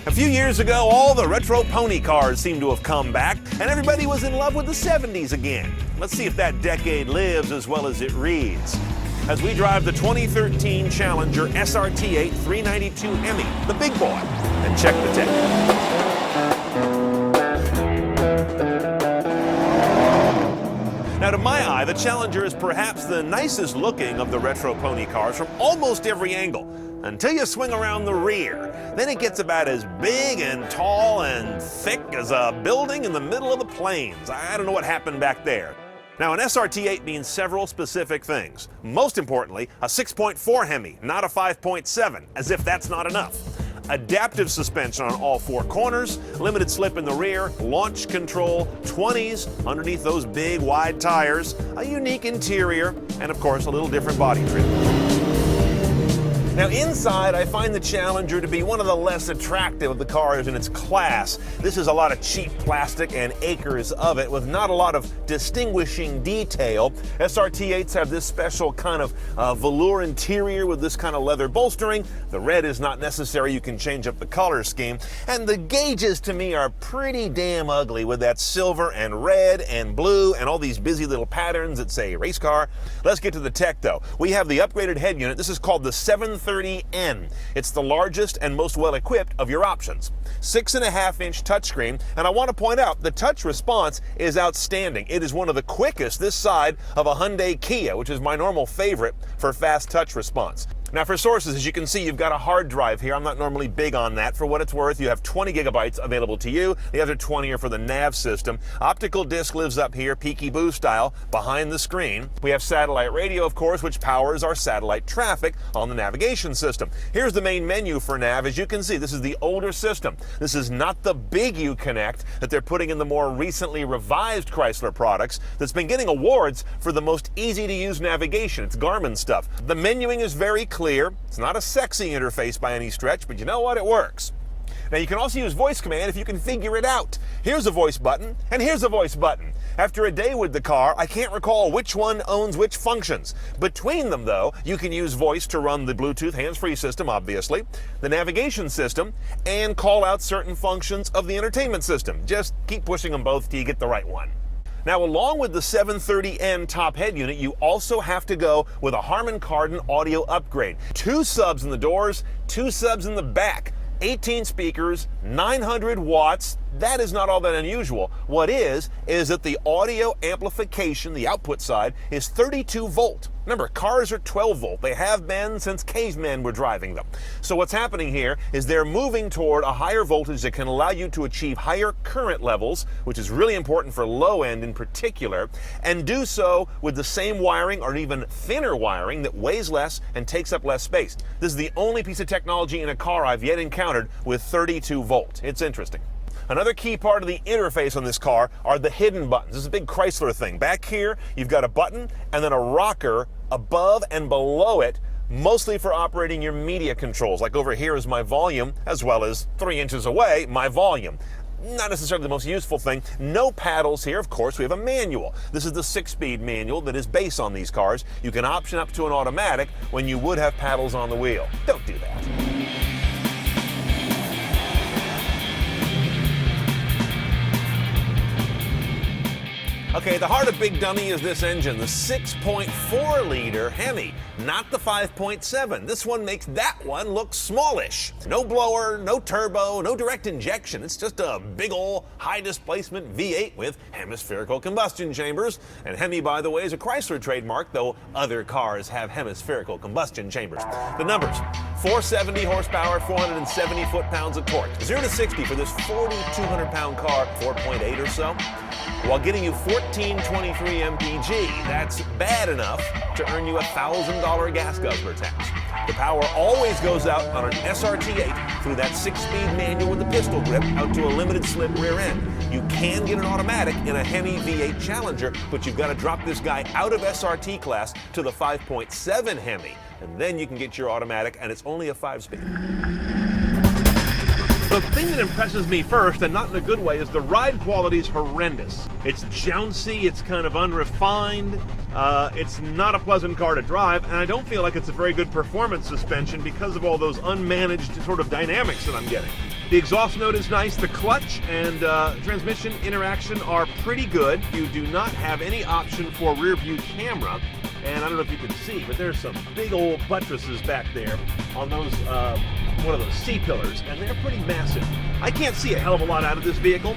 A few years ago, all the retro pony cars seemed to have come back, and everybody was in love with the 70s again. Let's see if that decade lives as well as it reads. As we drive the 2013 Challenger SRT8 392 Hemi, the big boy, and check the tech. Now, to my eye, the Challenger is perhaps the nicest looking of the retro pony cars from almost every angle, until you swing around the rear. Then it gets about as big and tall and thick as a building in the middle of the plains. I don't know what happened back there. Now, an SRT8 means several specific things. Most importantly, a 6.4 Hemi, not a 5.7, as if that's not enough. Adaptive suspension on all four corners, limited slip in the rear, launch control, 20s underneath those big wide tires, a unique interior, and of course a little different body treatment. Now inside, I find the Challenger to be one of the less attractive of the cars in its class. This is a lot of cheap plastic and acres of it with not a lot of distinguishing detail. SRT8s have this special kind of velour interior with this kind of leather bolstering. The red is not necessary, you can change up the color scheme. And the gauges to me are pretty damn ugly with that silver and red and blue and all these busy little patterns that say race car. Let's get to the tech though. We have the upgraded head unit. This is called the 730N. It's the largest and most well-equipped of your options. 6.5-inch touchscreen, and I want to point out the touch response is outstanding. It is one of the quickest this side of a Hyundai Kia, which is my normal favorite for fast touch response. Now for sources, as you can see, you've got a hard drive here. I'm not normally big on that. For what it's worth, you have 20 gigabytes available to you. The other 20 are for the nav system. Optical disc lives up here, peekaboo style, behind the screen. We have satellite radio, of course, which powers our satellite traffic on the navigation system. Here's the main menu for nav. As you can see, this is the older system. This is not the big Uconnect that they're putting in the more recently revised Chrysler products that's been getting awards for the most easy-to-use navigation. It's Garmin stuff. The menuing is very clear. It's not a sexy interface by any stretch, but you know what? It works. Now you can also use voice command if you can figure it out. Here's a voice button, and here's a voice button. After a day with the car, I can't recall which one owns which functions. Between them, though, you can use voice to run the Bluetooth hands-free system, obviously, the navigation system, and call out certain functions of the entertainment system. Just keep pushing them both till you get the right one. Now, along with the 730N top head unit, you also have to go with a Harman Kardon audio upgrade. 2 subs in the doors, 2 subs in the back. 18 speakers, 900 watts. That is not all that unusual. What is that the audio amplification, the output side, is 32 volt. Remember, cars are 12 volt. They have been since cavemen were driving them. So what's happening here is they're moving toward a higher voltage that can allow you to achieve higher current levels, which is really important for low end in particular, and do so with the same wiring or even thinner wiring that weighs less and takes up less space. This is the only piece of technology in a car I've yet encountered with 32 volt. It's interesting. Another key part of the interface on this car are the hidden buttons. This is a big Chrysler thing. Back here, you've got a button and then a rocker above and below it, mostly for operating your media controls. Like over here is my volume, as well as 3 inches away, my volume. Not necessarily the most useful thing. No paddles here. Of course, we have a manual. This is the 6-speed manual that is base on these cars. You can option up to an automatic when you would have paddles on the wheel. Don't do that. Okay, the heart of Big Dummy is this engine, the 6.4-liter Hemi, not the 5.7. This one makes that one look smallish. No blower, no turbo, no direct injection. It's just a big ol' high-displacement V8 with hemispherical combustion chambers. And Hemi, by the way, is a Chrysler trademark, though other cars have hemispherical combustion chambers. The numbers: 470 horsepower, 470 foot-pounds of torque. 0 to 60 for this 4,200-pound car, 4.8 or so, while getting you 1423 mpg. That's bad enough to earn you a $1,000 gas guzzler tax. The power always goes out on an SRT8 through that 6-speed manual with the pistol grip out to a limited slip rear end. You can get an automatic in a Hemi V8 Challenger, but you've got to drop this guy out of SRT class to the 5.7 Hemi, and then you can get your automatic, and it's only a 5-speed. The thing that impresses me first, and not in a good way, is the ride quality is horrendous. It's jouncy, it's kind of unrefined, it's not a pleasant car to drive, and I don't feel like it's a very good performance suspension because of all those unmanaged sort of dynamics that I'm getting. The exhaust note is nice. The clutch and transmission interaction are pretty good. You do not have any option for rear view camera. And I don't know if you can see, but there's some big old buttresses back there on those, one of those C-pillars, and they're pretty massive. I can't see a hell of a lot out of this vehicle,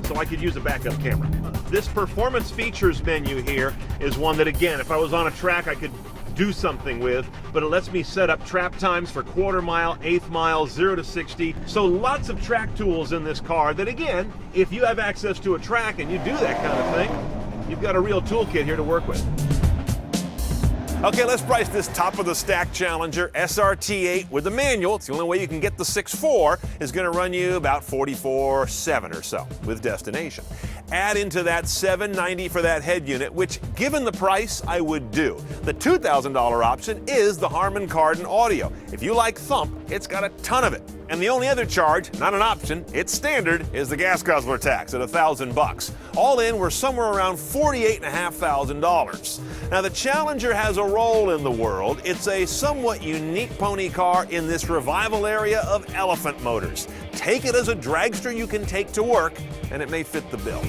so I could use a backup camera. This performance features menu here is one that, again, if I was on a track, I could do something with, but it lets me set up trap times for quarter mile, eighth mile, 0 to 60. So lots of track tools in this car that, again, if you have access to a track and you do that kind of thing, you've got a real toolkit here to work with. Okay, let's price this top-of-the-stack Challenger SRT8 with the manual. It's the only way you can get the 6.4. Is going to run you about $44,700 or so with destination. Add into that $790 for that head unit, which, given the price, I would do. The $2,000 option is the Harman Kardon audio. If you like thump, it's got a ton of it. And the only other charge, not an option, it's standard, is the gas guzzler tax at $1,000. All in, we're somewhere around $48,500. Now, the Challenger has a role in the world. It's a somewhat unique pony car in this revival area of elephant motors. Take it as a dragster you can take to work, and it may fit the bill.